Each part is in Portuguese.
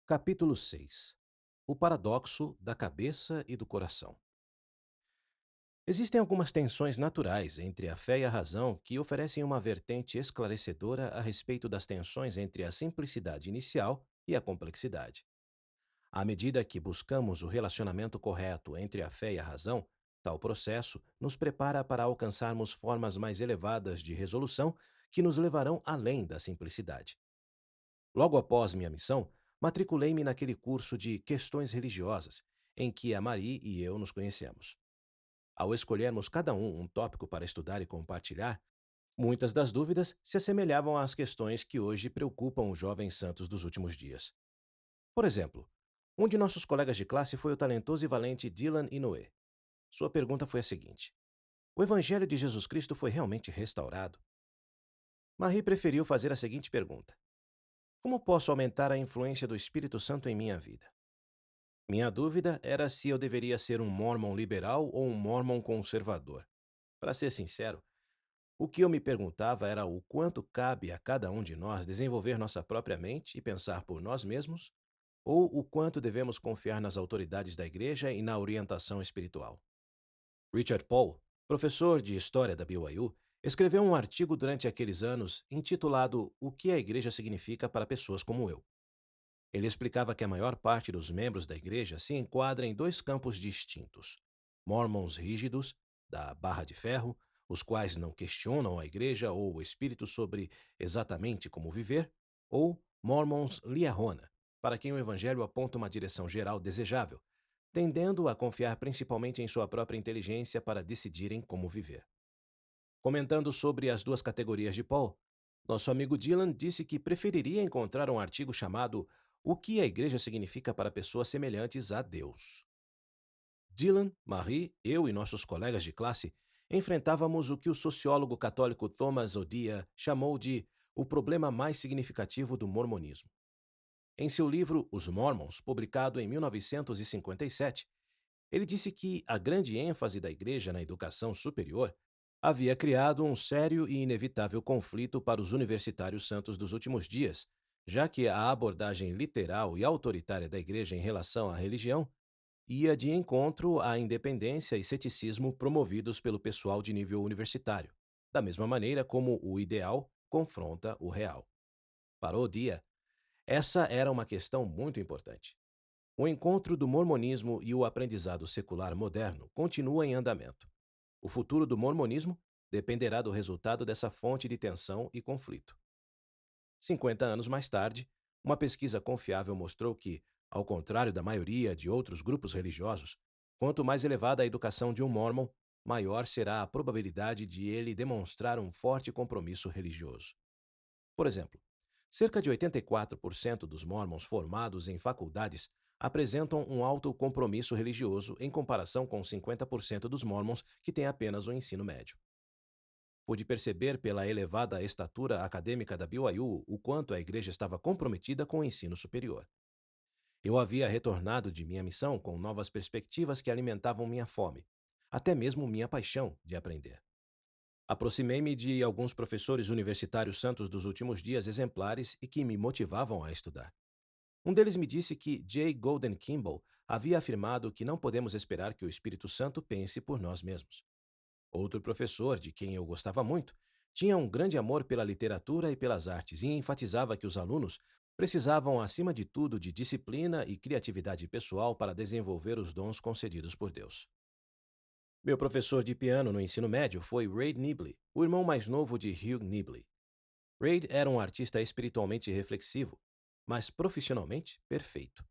Capítulo 6. O paradoxo da cabeça e do coração. Existem algumas tensões naturais entre a fé e a razão que oferecem uma vertente esclarecedora a respeito das tensões entre a simplicidade inicial e a complexidade. À medida que buscamos o relacionamento correto entre a fé e a razão, tal processo nos prepara para alcançarmos formas mais elevadas de resolução que nos levarão além da simplicidade. Logo após minha missão, matriculei-me naquele curso de questões religiosas, em que a Marie e eu nos conhecemos. Ao escolhermos cada um tópico para estudar e compartilhar, muitas das dúvidas se assemelhavam às questões que hoje preocupam os jovens santos dos últimos dias. Por exemplo, um de nossos colegas de classe foi o talentoso e valente Dylan Inoue. Sua pergunta foi a seguinte: o Evangelho de Jesus Cristo foi realmente restaurado? Marie preferiu fazer a seguinte pergunta: como posso aumentar a influência do Espírito Santo em minha vida? Minha dúvida era se eu deveria ser um Mormon liberal ou um Mormon conservador. Para ser sincero, o que eu me perguntava era o quanto cabe a cada um de nós desenvolver nossa própria mente e pensar por nós mesmos, ou o quanto devemos confiar nas autoridades da igreja e na orientação espiritual. Richard Paul, professor de História da BYU, escreveu um artigo durante aqueles anos intitulado O que a Igreja significa para pessoas como eu. Ele explicava que a maior parte dos membros da igreja se enquadra em dois campos distintos: mormons rígidos, da barra de ferro, os quais não questionam a igreja ou o espírito sobre exatamente como viver, ou mormons liahona, para quem o evangelho aponta uma direção geral desejável, tendendo a confiar principalmente em sua própria inteligência para decidirem como viver. Comentando sobre as duas categorias de Paul, nosso amigo Dylan disse que preferiria encontrar um artigo chamado O que a Igreja significa para pessoas semelhantes a Deus. Dylan, Marie, eu e nossos colegas de classe enfrentávamos o que o sociólogo católico Thomas Odia chamou de o problema mais significativo do mormonismo. Em seu livro Os Mormons, publicado em 1957, ele disse que a grande ênfase da Igreja na educação superior havia criado um sério e inevitável conflito para os universitários santos dos últimos dias, já que a abordagem literal e autoritária da Igreja em relação à religião ia de encontro à independência e ceticismo promovidos pelo pessoal de nível universitário, da mesma maneira como o ideal confronta o real. Para Odia, essa era uma questão muito importante. O encontro do mormonismo e o aprendizado secular moderno continua em andamento. O futuro do mormonismo dependerá do resultado dessa fonte de tensão e conflito. 50 anos mais tarde, uma pesquisa confiável mostrou que, ao contrário da maioria de outros grupos religiosos, quanto mais elevada a educação de um mormon, maior será a probabilidade de ele demonstrar um forte compromisso religioso. Por exemplo, cerca de 84% dos mormons formados em faculdades apresentam um alto compromisso religioso em comparação com 50% dos mormons que têm apenas o ensino médio. Pude perceber pela elevada estatura acadêmica da BYU o quanto a igreja estava comprometida com o ensino superior. Eu havia retornado de minha missão com novas perspectivas que alimentavam minha fome, até mesmo minha paixão de aprender. Aproximei-me de alguns professores universitários santos dos últimos dias exemplares e que me motivavam a estudar. Um deles me disse que J. Golden Kimball havia afirmado que não podemos esperar que o Espírito Santo pense por nós mesmos. Outro professor, de quem eu gostava muito, tinha um grande amor pela literatura e pelas artes e enfatizava que os alunos precisavam, acima de tudo, de disciplina e criatividade pessoal para desenvolver os dons concedidos por Deus. Meu professor de piano no ensino médio foi Reid Nibley, o irmão mais novo de Hugh Nibley. Reid era um artista espiritualmente reflexivo, mas profissionalmente perfeito.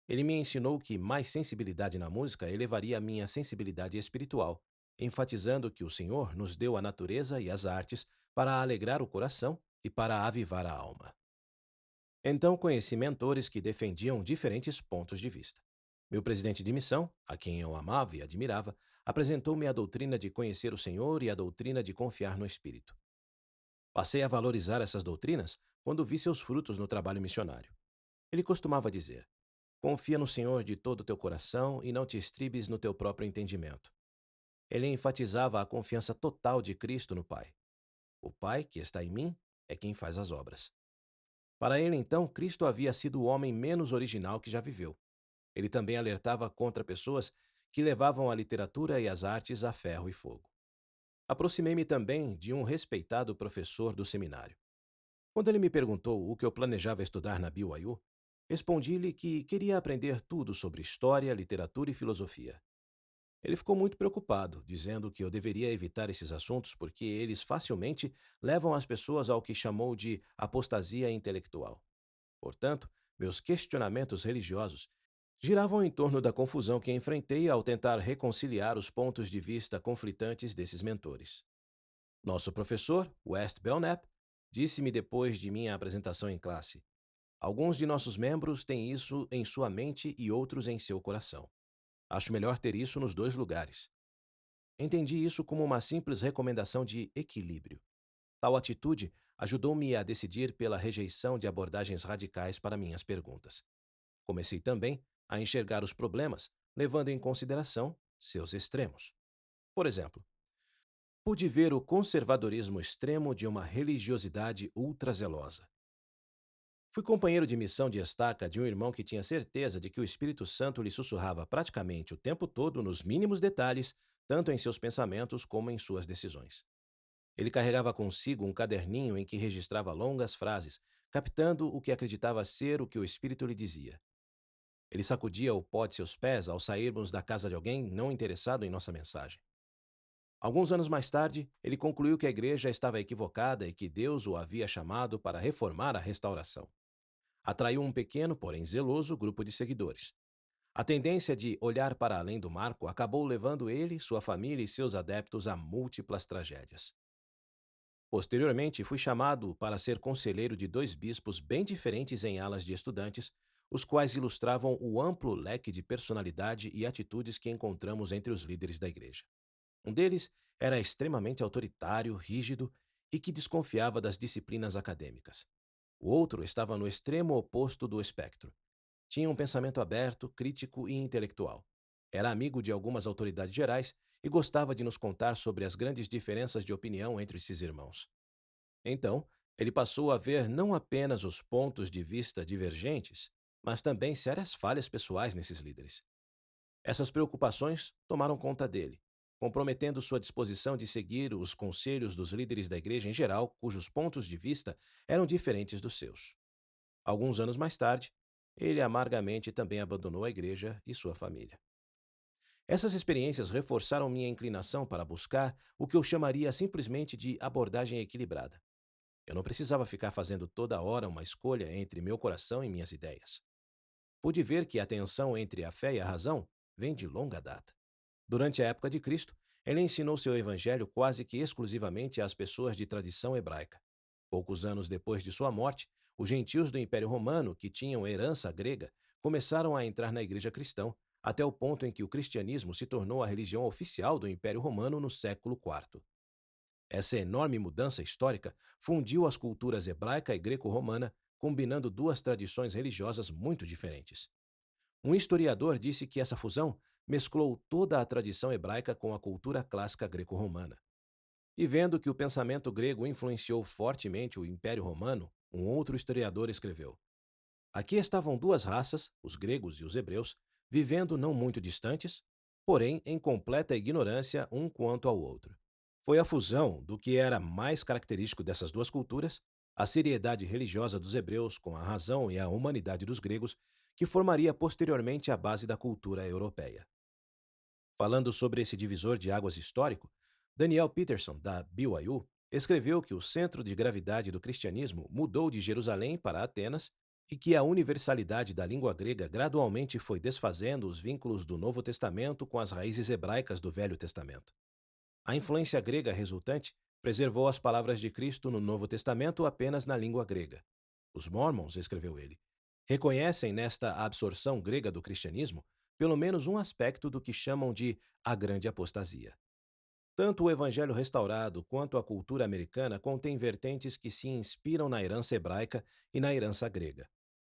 Ele me ensinou que mais sensibilidade na música elevaria a minha sensibilidade espiritual, enfatizando que o Senhor nos deu a natureza e as artes para alegrar o coração e para avivar a alma. Então conheci mentores que defendiam diferentes pontos de vista. Meu presidente de missão, a quem eu amava e admirava, apresentou-me a doutrina de conhecer o Senhor e a doutrina de confiar no Espírito. Passei a valorizar essas doutrinas quando vi seus frutos no trabalho missionário. Ele costumava dizer: confia no Senhor de todo o teu coração e não te estribes no teu próprio entendimento. Ele enfatizava a confiança total de Cristo no Pai. O Pai, que está em mim, é quem faz as obras. Para ele, então, Cristo havia sido o homem menos original que já viveu. Ele também alertava contra pessoas que levavam a literatura e as artes a ferro e fogo. Aproximei-me também de um respeitado professor do seminário. Quando ele me perguntou o que eu planejava estudar na BYU, respondi-lhe que queria aprender tudo sobre história, literatura e filosofia. Ele ficou muito preocupado, dizendo que eu deveria evitar esses assuntos porque eles facilmente levam as pessoas ao que chamou de apostasia intelectual. Portanto, meus questionamentos religiosos giravam em torno da confusão que enfrentei ao tentar reconciliar os pontos de vista conflitantes desses mentores. Nosso professor, West Belknap, disse-me depois de minha apresentação em classe: alguns de nossos membros têm isso em sua mente e outros em seu coração. Acho melhor ter isso nos dois lugares. Entendi isso como uma simples recomendação de equilíbrio. Tal atitude ajudou-me a decidir pela rejeição de abordagens radicais para minhas perguntas. Comecei também a enxergar os problemas, levando em consideração seus extremos. Por exemplo, pude ver o conservadorismo extremo de uma religiosidade ultrazelosa. Fui companheiro de missão de estaca de um irmão que tinha certeza de que o Espírito Santo lhe sussurrava praticamente o tempo todo nos mínimos detalhes, tanto em seus pensamentos como em suas decisões. Ele carregava consigo um caderninho em que registrava longas frases, captando o que acreditava ser o que o Espírito lhe dizia. Ele sacudia o pó de seus pés ao sairmos da casa de alguém não interessado em nossa mensagem. Alguns anos mais tarde, ele concluiu que a igreja estava equivocada e que Deus o havia chamado para reformar a restauração. Atraiu um pequeno, porém zeloso, grupo de seguidores. A tendência de olhar para além do marco acabou levando ele, sua família e seus adeptos a múltiplas tragédias. Posteriormente, fui chamado para ser conselheiro de dois bispos bem diferentes em alas de estudantes, os quais ilustravam o amplo leque de personalidade e atitudes que encontramos entre os líderes da igreja. Um deles era extremamente autoritário, rígido e que desconfiava das disciplinas acadêmicas. O outro estava no extremo oposto do espectro. Tinha um pensamento aberto, crítico e intelectual. Era amigo de algumas autoridades gerais e gostava de nos contar sobre as grandes diferenças de opinião entre esses irmãos. Então, ele passou a ver não apenas os pontos de vista divergentes, mas também sérias falhas pessoais nesses líderes. Essas preocupações tomaram conta dele, comprometendo sua disposição de seguir os conselhos dos líderes da igreja em geral, cujos pontos de vista eram diferentes dos seus. Alguns anos mais tarde, ele amargamente também abandonou a igreja e sua família. Essas experiências reforçaram minha inclinação para buscar o que eu chamaria simplesmente de abordagem equilibrada. Eu não precisava ficar fazendo toda hora uma escolha entre meu coração e minhas ideias. Pude ver que a tensão entre a fé e a razão vem de longa data. Durante a época de Cristo, ele ensinou seu evangelho quase que exclusivamente às pessoas de tradição hebraica. Poucos anos depois de sua morte, os gentios do Império Romano, que tinham herança grega, começaram a entrar na igreja cristã, até o ponto em que o cristianismo se tornou a religião oficial do Império Romano no século IV. Essa enorme mudança histórica fundiu as culturas hebraica e greco-romana, combinando duas tradições religiosas muito diferentes. Um historiador disse que essa fusão mesclou toda a tradição hebraica com a cultura clássica greco-romana. E vendo que o pensamento grego influenciou fortemente o Império Romano, um outro historiador escreveu: aqui estavam duas raças, os gregos e os hebreus, vivendo não muito distantes, porém em completa ignorância um quanto ao outro. Foi a fusão do que era mais característico dessas duas culturas, a seriedade religiosa dos hebreus com a razão e a humanidade dos gregos, que formaria posteriormente a base da cultura europeia. Falando sobre esse divisor de águas histórico, Daniel Peterson, da BYU, escreveu que o centro de gravidade do cristianismo mudou de Jerusalém para Atenas e que a universalidade da língua grega gradualmente foi desfazendo os vínculos do Novo Testamento com as raízes hebraicas do Velho Testamento. A influência grega resultante preservou as palavras de Cristo no Novo Testamento apenas na língua grega. Os Mormons, escreveu ele, reconhecem nesta absorção grega do cristianismo pelo menos um aspecto do que chamam de a grande apostasia. Tanto o Evangelho restaurado quanto a cultura americana contêm vertentes que se inspiram na herança hebraica e na herança grega.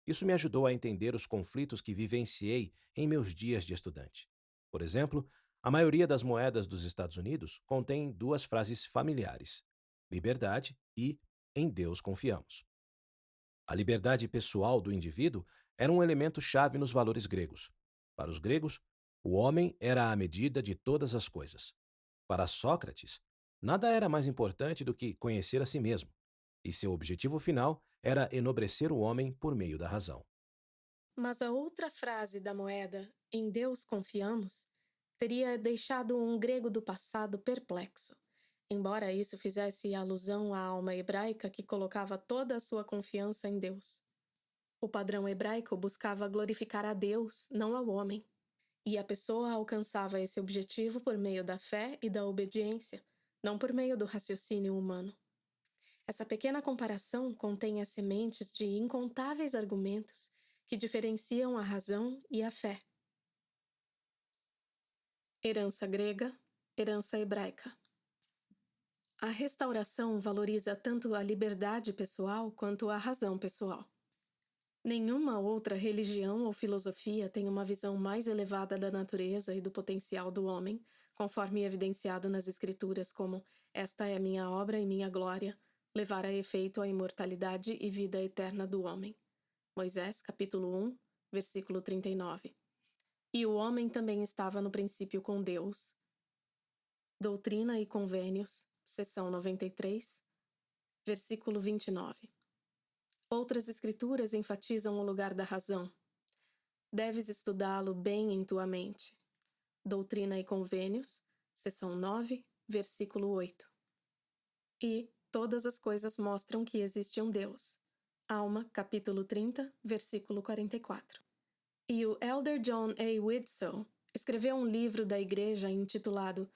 Isso me ajudou a entender os conflitos que vivenciei em meus dias de estudante. Por exemplo, a maioria das moedas dos Estados Unidos contém duas frases familiares: liberdade e em Deus confiamos. A liberdade pessoal do indivíduo era um elemento chave nos valores gregos. Para os gregos, o homem era a medida de todas as coisas. Para Sócrates, nada era mais importante do que conhecer a si mesmo, e seu objetivo final era enobrecer o homem por meio da razão. Mas a outra frase da moeda, em Deus confiamos, teria deixado um grego do passado perplexo, embora isso fizesse alusão à alma hebraica que colocava toda a sua confiança em Deus. O padrão hebraico buscava glorificar a Deus, não ao homem, e a pessoa alcançava esse objetivo por meio da fé e da obediência, não por meio do raciocínio humano. Essa pequena comparação contém as sementes de incontáveis argumentos que diferenciam a razão e a fé. Herança grega, herança hebraica. A restauração valoriza tanto a liberdade pessoal quanto a razão pessoal. Nenhuma outra religião ou filosofia tem uma visão mais elevada da natureza e do potencial do homem, conforme evidenciado nas Escrituras como "Esta é minha obra e minha glória, levar a efeito a imortalidade e vida eterna do homem." Moisés, capítulo 1, versículo 39. E o homem também estava no princípio com Deus. Doutrina e Convênios, seção 93, versículo 29. Outras escrituras enfatizam o lugar da razão. Deves estudá-lo bem em tua mente. Doutrina e Convênios, seção 9, versículo 8. E todas as coisas mostram que existe um Deus. Alma, capítulo 30, versículo 44. E o elder John A. Widtsoe escreveu um livro da igreja intitulado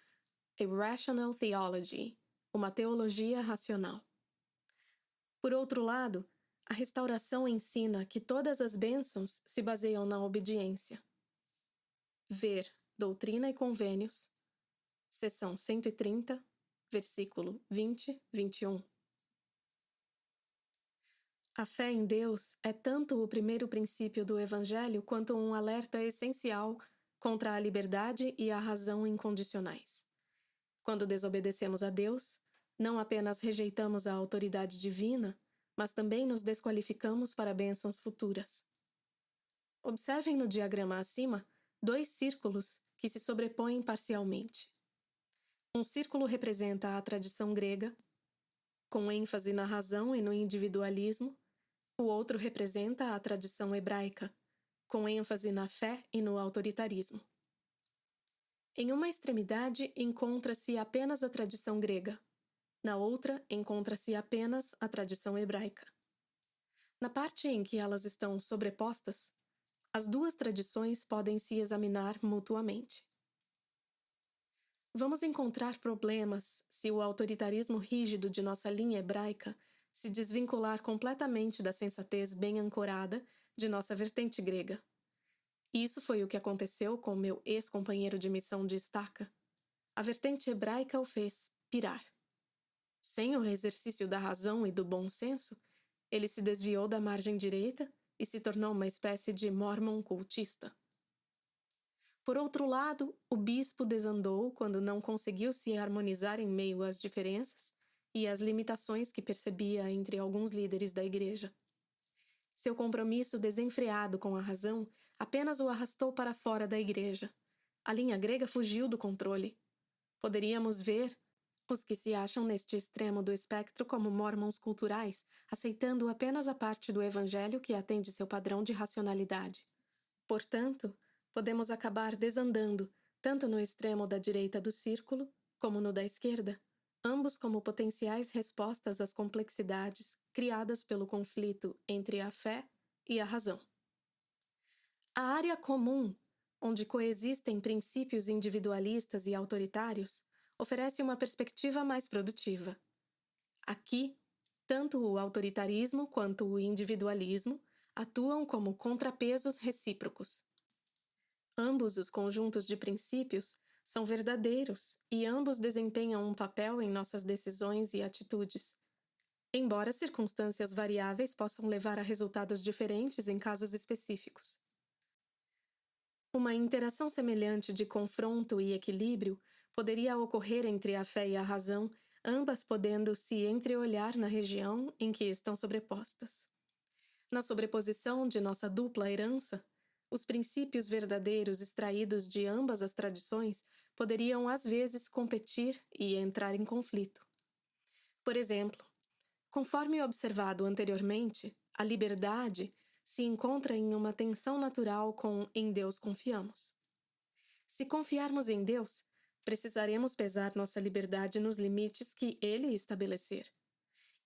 A Rational Theology, uma teologia racional. Por outro lado, a restauração ensina que todas as bênçãos se baseiam na obediência. Ver Doutrina e Convênios, seção 130, versículo 20-21. A fé em Deus é tanto o primeiro princípio do Evangelho quanto um alerta essencial contra a liberdade e a razão incondicionais. Quando desobedecemos a Deus, não apenas rejeitamos a autoridade divina, mas também nos desqualificamos para bênçãos futuras. Observem no diagrama acima 2 círculos que se sobrepõem parcialmente. Um círculo representa a tradição grega, com ênfase na razão e no individualismo. O outro representa a tradição hebraica, com ênfase na fé e no autoritarismo. Em uma extremidade encontra-se apenas a tradição grega, na outra encontra-se apenas a tradição hebraica. Na parte em que elas estão sobrepostas, as duas tradições podem se examinar mutuamente. Vamos encontrar problemas se o autoritarismo rígido de nossa linha hebraica se desvincular completamente da sensatez bem ancorada de nossa vertente grega. Isso foi o que aconteceu com meu ex-companheiro de missão de estaca. A vertente hebraica o fez pirar. Sem o exercício da razão e do bom senso, ele se desviou da margem direita e se tornou uma espécie de mormon cultista. Por outro lado, o bispo desandou quando não conseguiu se harmonizar em meio às diferenças e às limitações que percebia entre alguns líderes da igreja. Seu compromisso desenfreado com a razão apenas o arrastou para fora da igreja. A linha grega fugiu do controle. Poderíamos ver os que se acham neste extremo do espectro como mormons culturais, aceitando apenas a parte do evangelho que atende seu padrão de racionalidade. Portanto, podemos acabar desandando, tanto no extremo da direita do círculo, como no da esquerda, ambos como potenciais respostas às complexidades criadas pelo conflito entre a fé e a razão. A área comum, onde coexistem princípios individualistas e autoritários, oferece uma perspectiva mais produtiva. Aqui, tanto o autoritarismo quanto o individualismo atuam como contrapesos recíprocos. Ambos os conjuntos de princípios são verdadeiros e ambos desempenham um papel em nossas decisões e atitudes, embora circunstâncias variáveis possam levar a resultados diferentes em casos específicos. Uma interação semelhante de confronto e equilíbrio poderia ocorrer entre a fé e a razão, ambas podendo se entreolhar na região em que estão sobrepostas. Na sobreposição de nossa dupla herança, os princípios verdadeiros extraídos de ambas as tradições poderiam às vezes competir e entrar em conflito. Por exemplo, conforme observado anteriormente, a liberdade se encontra em uma tensão natural com "em Deus confiamos". Se confiarmos em Deus, precisaremos pesar nossa liberdade nos limites que Ele estabelecer.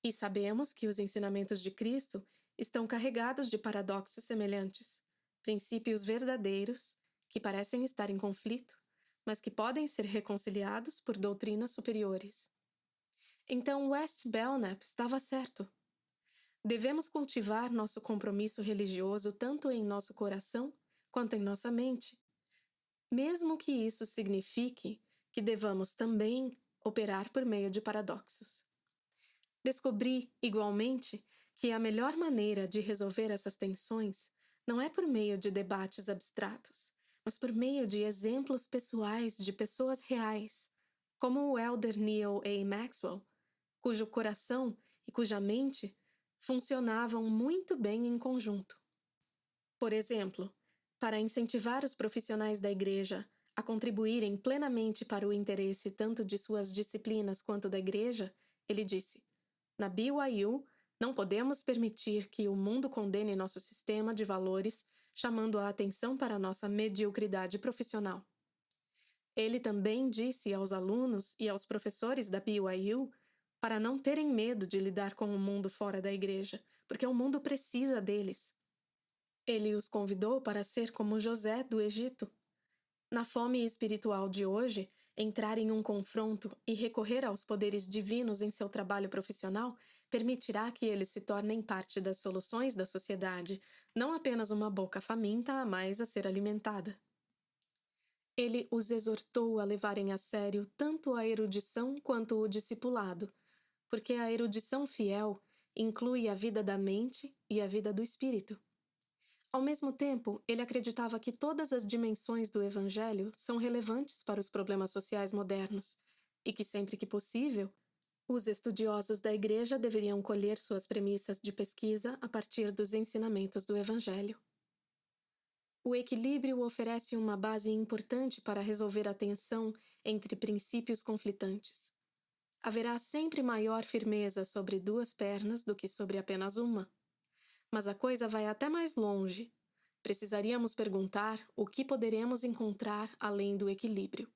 E sabemos que os ensinamentos de Cristo estão carregados de paradoxos semelhantes, princípios verdadeiros que parecem estar em conflito, mas que podem ser reconciliados por doutrinas superiores. Então West Belknap estava certo. Devemos cultivar nosso compromisso religioso tanto em nosso coração quanto em nossa mente, mesmo que isso signifique que devamos também operar por meio de paradoxos. Descobri, igualmente, que a melhor maneira de resolver essas tensões não é por meio de debates abstratos, mas por meio de exemplos pessoais de pessoas reais, como o elder Neil A. Maxwell, cujo coração e cuja mente funcionavam muito bem em conjunto. Por exemplo, para incentivar os profissionais da igreja a contribuírem plenamente para o interesse tanto de suas disciplinas quanto da igreja, ele disse: "Na BYU, não podemos permitir que o mundo condene nosso sistema de valores, chamando a atenção para nossa mediocridade profissional." Ele também disse aos alunos e aos professores da BYU para não terem medo de lidar com o mundo fora da igreja, porque o mundo precisa deles. Ele os convidou para ser como José do Egito. Na fome espiritual de hoje, entrar em um confronto e recorrer aos poderes divinos em seu trabalho profissional permitirá que eles se tornem parte das soluções da sociedade, não apenas uma boca faminta a mais a ser alimentada. Ele os exortou a levarem a sério tanto a erudição quanto o discipulado, porque a erudição fiel inclui a vida da mente e a vida do espírito. Ao mesmo tempo, ele acreditava que todas as dimensões do Evangelho são relevantes para os problemas sociais modernos e que, sempre que possível, os estudiosos da Igreja deveriam colher suas premissas de pesquisa a partir dos ensinamentos do Evangelho. O equilíbrio oferece uma base importante para resolver a tensão entre princípios conflitantes. Haverá sempre maior firmeza sobre duas pernas do que sobre apenas uma. Mas a coisa vai até mais longe. Precisaríamos perguntar o que poderemos encontrar além do equilíbrio.